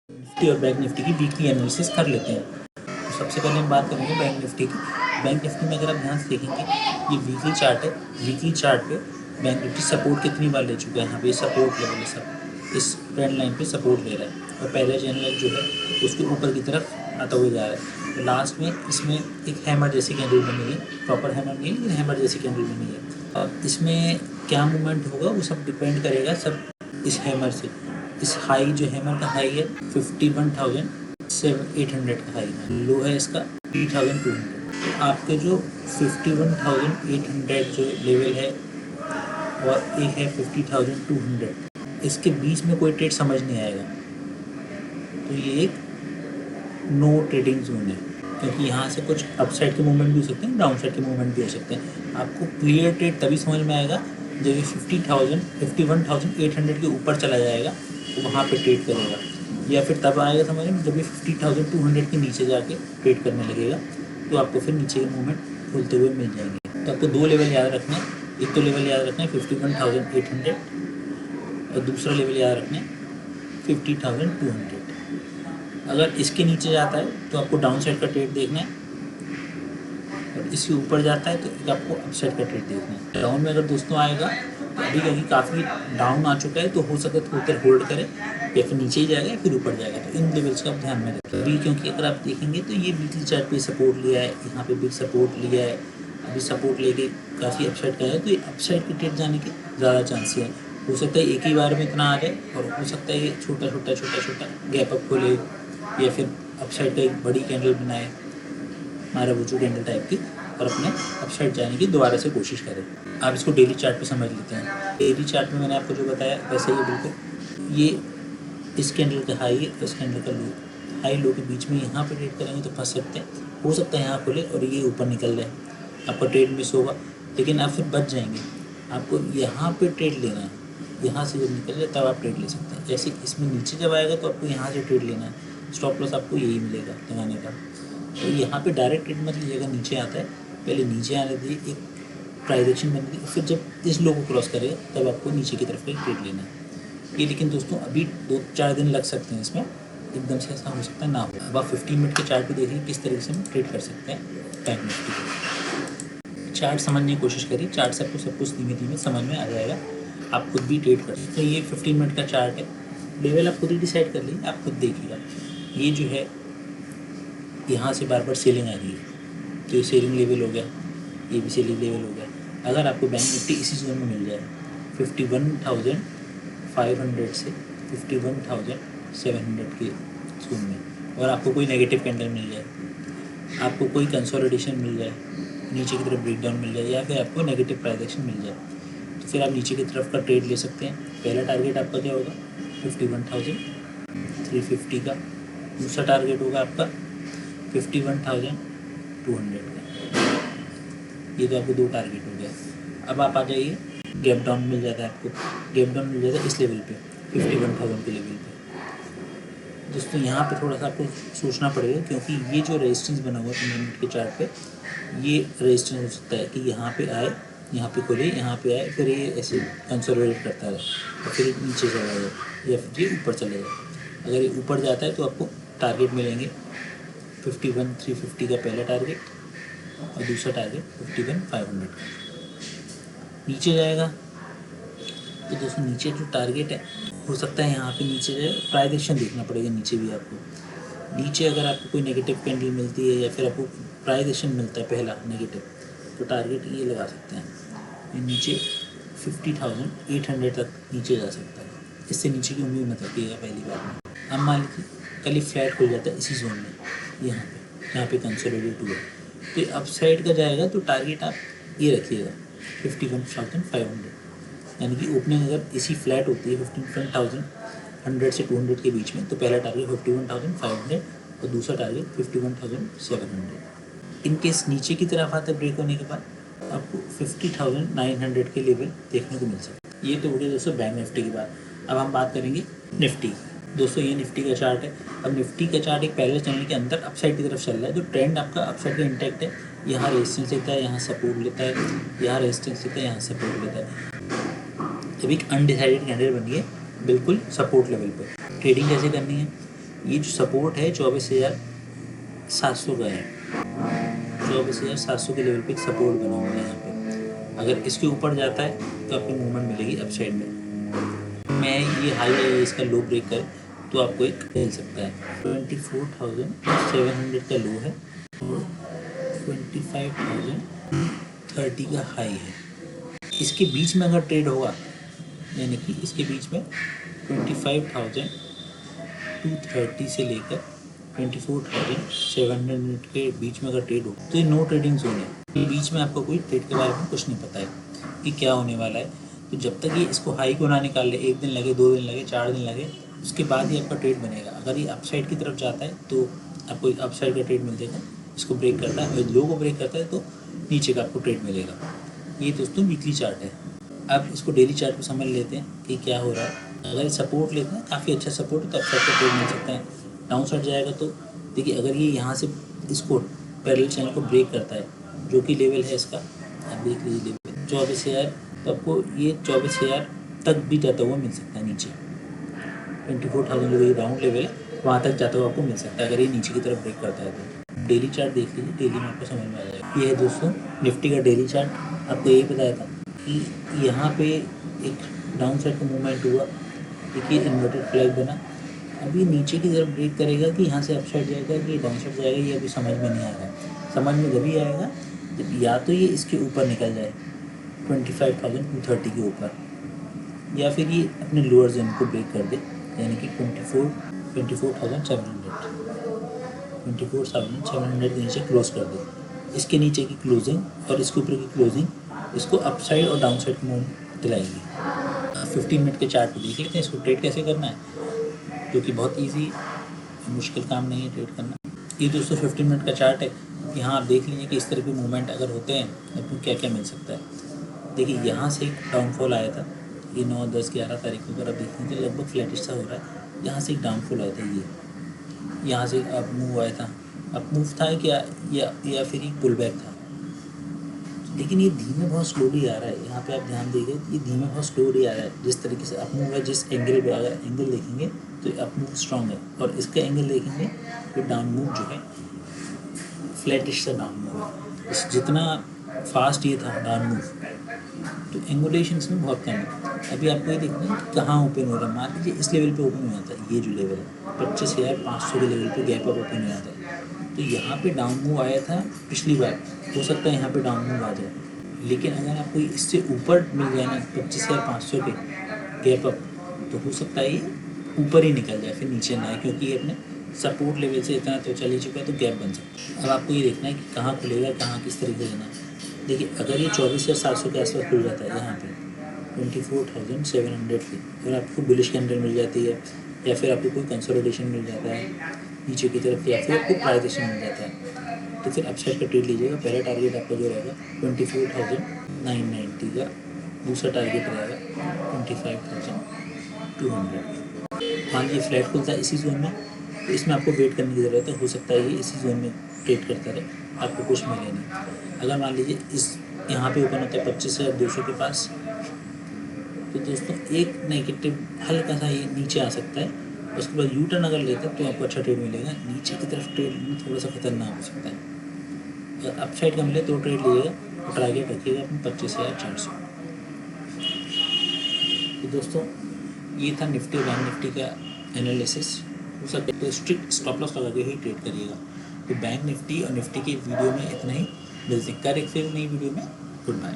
Nifty और bank Nifty की weekly analysis कर लेते हैं। तो सबसे पहले हम बात करेंगे बैंक निफ्टी की। बैंक निफ्टी में अगर आप ध्यान से देखेंगे, ये वीकली चार्ट है। वीकली चार्ट पे बैंक निफ्टी सपोर्ट कितनी बार ले चुका है, यहाँ पे सपोर्ट लेवल है, सब इस ट्रेंड लाइन पे सपोर्ट ले रहा है और पहला चैनल जो है उसके ऊपर की तरफ आता हुआ जा रहा है। तो लास्ट में इसमें एक हैमर जैसी कैंडल बनी है, प्रॉपर हैमर नहीं है लेकिन हैमर जैसी कैंडल बनी है। अब इसमें क्या मूवमेंट होगा वो सब डिपेंड करेगा सब इस हैमर से। इस हाई जो हैमर का हाई है 51,800 का हाई है, लो है इसका 3,200। आपके जो 51,800 जो लेवल है और एक है 50,200, इसके बीच में कोई ट्रेड समझ नहीं आएगा। तो ये एक नो ट्रेडिंग जोन है, क्योंकि यहाँ से कुछ अपसाइड के मूवमेंट भी हो सकते हैं, डाउन साइड के मूवमेंट भी हो सकते हैं। आपको क्लियर ट्रेड तभी समझ में आएगा जब ये 51,800 के ऊपर चला जाएगा, तो वहाँ पे ट्रेड करेगा, या फिर तब आएगा समझ में जब ये 50,200 के नीचे जाके ट्रेड करने लगेगा, तो आपको फिर नीचे के मूवमेंट खुलते हुए मिल जाएंगे। तो आपको दो लेवल याद रखना है। एक तो लेवल याद रखना है 51,800 और दूसरा लेवल याद रखना है 50,200। अगर इसके नीचे जाता है तो आपको डाउन साइड का ट्रेड देखना है, और इसके ऊपर जाता है तो आपको अप साइड का ट्रेड देखना है। डाउन में अगर दोस्तों आएगा तो अभी कहीं काफ़ी डाउन आ चुका है, तो हो सकता है थोड़ी देर होल्ड करें, या फिर नीचे ही जाएगा या फिर ऊपर जाएगा। तो इन लेवल्स का आप ध्यान में रखें अभी, क्योंकि अगर आप देखेंगे तो ये वीकली चार्ट पे सपोर्ट लिया है, यहाँ पे भी सपोर्ट लिया है, अभी सपोर्ट लेके काफ़ी अपसाइड का है, तो ये अपसाइड की ट्रेड जाने के ज़्यादा चांसेस है। हो सकता है एक ही बार में इतना आ जाए, और हो सकता है ये छोटा छोटा गैप अप खोले, या फिर अपसाइड का एक बड़ी कैंडल बनाए, माराबूचू कैंडल टाइप की, और अपने अपसाइड जाने की दोबारा से कोशिश करें। आप इसको डेली चार्ट पे समझ लेते हैं। डेली चार्ट में मैंने आपको जो बताया वैसे ही बिल्कुल, ये इस कैंडल का हाई है, इस कैंडल का लो, हाई लो के बीच में यहाँ पे ट्रेड करेंगे तो फंस सकते हैं। हो सकता है यहाँ खुले और ये ऊपर निकल जाए, आपका ट्रेड मिस होगा, लेकिन आप फिर बच जाएंगे। आपको यहाँ पे ट्रेड लेना है, यहाँ से जब निकल जाए तब आप ट्रेड ले सकते हैं। जैसे इसमें नीचे जब आएगा तो आपको यहाँ से ट्रेड लेना है, स्टॉप लॉस आपको यही मिलेगा लगाने का। तो यहाँ पे डायरेक्ट ट्रेड मत लीजिएगा, नीचे आता है पहले नीचे आने दीजिए, एक प्राइस एक्शन बनने दीजिए, फिर जब इस लो को क्रॉस करेगा तब आपको नीचे की तरफ का ट्रेड लेना है। ये लेकिन दोस्तों अभी 2-4 दिन लग सकते हैं इसमें, एकदम से ऐसा हो सकता है ना हो। अब आप 15 मिनट के चार्ट पे देखिए किस तरीके से हम ट्रेड कर सकते हैं बैंक निफ्टी को। चार्ट समझने की कोशिश करिए, चार्ट से आपको सब कुछ धीमे धीमे समझ में आ जाएगा, आप खुद भी ट्रेड कर सकते हैं। तो ये 15 मिनट का चार्ट है, लेवल आप खुद ही डिसाइड कर लीजिए, आप खुद देखिएगा। ये जो है यहाँ से बार बार सेलिंग आ रही है, तो ये सेलिंग लेवल हो गया, ये भी सेलिंग लेवल हो गया। अगर आपको बैंक निफ्टी इसी जोन में मिल जाए 51,500 से 51,700 के जोन में, और आपको कोई नेगेटिव कैंडल मिल जाए, आपको कोई कंसोलिडेशन मिल जाए, नीचे की तरफ ब्रेकडाउन मिल जाए, या फिर आपको नेगेटिव प्राइस एक्शन मिल जाए, तो फिर आप नीचे की तरफ का ट्रेड ले सकते हैं। पहला टारगेट आपका क्या होगा 51,350 का, दूसरा टारगेट होगा आपका 51,200 का। ये तो आपको दो टारगेट हो गया। अब आप आ जाइए, गैप डाउन मिल जाता है आपको, गैप डाउन मिल जाता है इस लेवल पे 51,000 के लेवल पे। दोस्तों यहाँ पे थोड़ा सा आपको सोचना पड़ेगा, क्योंकि ये जो रेजिस्टेंस बना हुआ है 15 मिनट के चार्ट पे, ये रेजिस्टेंस हो सकता है कि यहाँ पे आए, यहाँ पे खुले, यहाँ पे आए, फिर ये ऐसे कंसोलिडेट करता रहे और फिर नीचे चला जाए या फिर ये ऊपर चला जाए। अगर ये ऊपर जाता है तो आपको टारगेट मिलेंगे 51,350 का पहला टारगेट, और दूसरा टारगेट 51,500 का। नीचे जाएगा तो दोस्तों नीचे जो टारगेट है हो सकता है यहाँ पे नीचे जाए, प्राइस एक्शन देखना पड़ेगा नीचे भी आपको। नीचे अगर आपको कोई नेगेटिव कैंडल मिलती है या फिर आपको प्राइस एक्शन मिलता है पहला नेगेटिव, तो टारगेट ये लगा सकते हैं, ये नीचे 50,800 तक नीचे जा सकता है। इससे नीचे की उम्मीद मत रखिएगा पहली बार में। अब मान लीजिए कल ही फ्लैट खुल जाता है इसी जोन में, यहाँ पे कंसोलिडेट हुआ, तो ये अप साइड का जाएगा, तो टारगेट आप ये रखिएगा 51,500, यानी कि ओपनिंग अगर इसी फ्लैट होती है 51,100 से 200 के बीच में, तो पहला टारगेट 51,500 और दूसरा टारगेट 51,700। इन केस नीचे की तरफ आता है ब्रेक होने के बाद, आपको 50,900 के लेवल देखने को मिल सकता है। ये तो हो गया दोस्तों बैंक निफ्टी की बात। अब हम बात करेंगे निफ्टी। दोस्तों ये निफ्टी का चार्ट है। अब निफ्टी का चार्ट एक पहले चैनल के अंदर अपसाइड की तरफ चल रहा है, जो ट्रेंड आपका अपसाइड का इंटैक्ट है। यहाँ रेजिस्टेंस लेता है, यहाँ सपोर्ट लेता है, यहाँ रेजिस्टेंस लेता है, यहाँ सपोर्ट लेता है। जब एक अनडिसाइडेड कैंडल बनी है बिल्कुल सपोर्ट लेवल पर, ट्रेडिंग कैसे करनी है, ये जो सपोर्ट है 24,700 का है, 24,700 के लेवल पे एक सपोर्ट बना हुआ है यहाँ पे। अगर इसके ऊपर जाता है तो आपको मूवमेंट मिलेगी अपसाइड में। मैं ये हाई है, इसका लो ब्रेक करे तो आपको एक मिल सकता है। 24,700 का लो है और 25,030 का हाई है। इसके बीच में अगर ट्रेड होगा, यानी कि इसके बीच में 25,230 से लेकर 24,700 के बीच में अगर ट्रेड हो तो ये नो ट्रेडिंग जोन है। बीच में आपको कोई ट्रेड के बारे में कुछ नहीं पता है कि क्या होने वाला है। तो जब तक ये इसको हाई को ना निकाल ले, 1 दिन लगे, 2 दिन लगे, 4 दिन लगे, उसके बाद ही आपका ट्रेड बनेगा। अगर ये अपसाइड की तरफ जाता है तो आपको एक अपसाइड का ट्रेड मिल जाएगा। इसको ब्रेक करता है, अगर लो को ब्रेक करता है तो नीचे का आपको ट्रेड मिलेगा। ये दोस्तों वीकली चार्ट है। अब इसको डेली चार्ट पर समझ लेते हैं कि क्या हो रहा है। अगर सपोर्ट लेते हैं, काफ़ी अच्छा सपोर्ट है, तो अपसाइड का ट्रेड मिल सकता है। डाउन साइड जाएगा तो देखिए, अगर ये यहाँ से इसको पैरेलल चैनल को ब्रेक करता है, जो कि लेवल है इसका, आप देख लीजिए लेवल 24,000, तो आपको ये 24,000 तक भी जाता हुआ मिल सकता है। नीचे 24,000 जो ये राउंड लेवल है वहाँ तक जाता हुआ आपको मिल सकता है, अगर ये नीचे की तरफ ब्रेक करता है तो। डेली चार्ट देख लीजिए, डेली में आपको समझ में आ जाएगा। ये है दोस्तों निफ्टी का डेली चार्ट। आपको यही बताया था कि यहाँ पे एक डाउन साइड का मूवमेंट हुआ, देखिए इन्वर्टेड फ्लैग बना। अभी नीचे की तरफ ब्रेक करेगा कि यहाँ से अपसाइड जाएगा कि डाउन साइड जाएगा, ये अभी समझ में नहीं आएगा। समझ में जब आएगा जब या तो ये इसके ऊपर निकल जाए 25,230 के ऊपर, या फिर ये अपने लोअर जोन को ब्रेक कर दे, यानी कि 24,700 के नीचे क्लोज कर दे। इसके नीचे की क्लोजिंग और इसके ऊपर की क्लोजिंग इसको अपसाइड और डाउन साइड मूव दिलाएगी। 15 मिनट के चार्ट को देख लेते हैं इसको ट्रेड कैसे करना है, क्योंकि बहुत इजी, मुश्किल काम नहीं है ट्रेड करना। ये दोस्तों 15 मिनट का चार्ट है। यहाँ आप देख लीजिए कि इस तरह के मूवमेंट अगर होते हैं आपको क्या क्या मिल सकता है। देखिए यहाँ से एक डाउनफॉल आया था, ये 9, 10, 11 तारीख को अगर आप देखें तो लगभग फ्लैटिश सा हो रहा है। यहाँ से एक डाउनफॉल आया था, ये यहाँ से अप मूव आया था। अप मूव था क्या या फिर एक पुल बैक था, लेकिन ये धीमे बहुत स्लोली आ रहा है। यहाँ पे आप ध्यान देंगे, ये धीमे बहुत स्लोली आ रहा है। जिस तरीके से अप मूव है, जिस एंगल पे अगर एंगल देखेंगे तो अप मूव स्ट्रॉन्ग है, और इसका एंगल देखेंगे तो डाउन मूव जो है फ्लैटिश सा डाउन मूव है। जितना फास्ट ये था डाउन मूव, तो एंगुलेशन में बहुत कम है। अभी आपको ये देखना है कहाँ ओपन हो रहा है। मान लीजिए इस लेवल पे ओपन हो जाता है, ये जो लेवल है 25,500 के लेवल पे गैप अप ओपन हो जाता है, तो यहाँ पे डाउन मूव आया था पिछली बार, हो सकता है यहाँ पे डाउन मूव आ जाए। लेकिन अगर आपको इससे ऊपर मिल जाए ना 25,500 के गैप अप, तो हो सकता है ये ऊपर ही निकल जाए, फिर नीचे ना आए, क्योंकि ये अपने सपोर्ट लेवल से इतना तो चल ही चुका है, तो गैप बन सकता है। अब आपको ये देखना है कि कहाँ खुलेगा, कहाँ किस तरीके से जाना है। देखिए अगर ये 24,700 के आसपास खुल जाता है, यहाँ पे 24,700 की, अगर आपको बुलिश कैंडल मिल जाती है, या फिर आपको कोई कंसोलिडेशन मिल जाता है नीचे की तरफ, या फिर आपको प्राइजेशन मिल जाता है, तो फिर अपसाइड का ट्रेड लीजिएगा। पहला टारगेट आपका जो रहेगा 24,990 का, दूसरा टारगेट रहेगा 25,200। मान लीजिए फ्लैट खुलता है इसी जोन में, तो इसमें आपको वेट करने की ज़रूरत है। हो सकता है ये इसी जोन में ट्रेड करता रहे, आपको कुछ मिले नहीं। अगर मान लीजिए इस यहाँ पे ओपन होता है 25,200 के पास, तो दोस्तों एक नेगेटिव हल्का सा ये नीचे आ सकता है। उसके बाद यू टर्न अगर लेते हैं तो आपको अच्छा ट्रेड मिलेगा। नीचे की तरफ ट्रेड में थोड़ा सा खतरनाक हो सकता है। अगर अपसाइड का मिले तो ट्रेड लीजिएगा, और टारगेट रखिएगा अपने 25,400। तो दोस्तों ये था निफ्टी और बैंक निफ्टी का एनालिसिस। हो सकता है तो स्ट्रिक्ट स्टॉप लॉस लगा के ही ट्रेड करिएगा। तो बैंक निफ्टी और निफ्टी की वीडियो में इतना ही, मिलते हैं कल एक फिर नई वीडियो में। Good bye.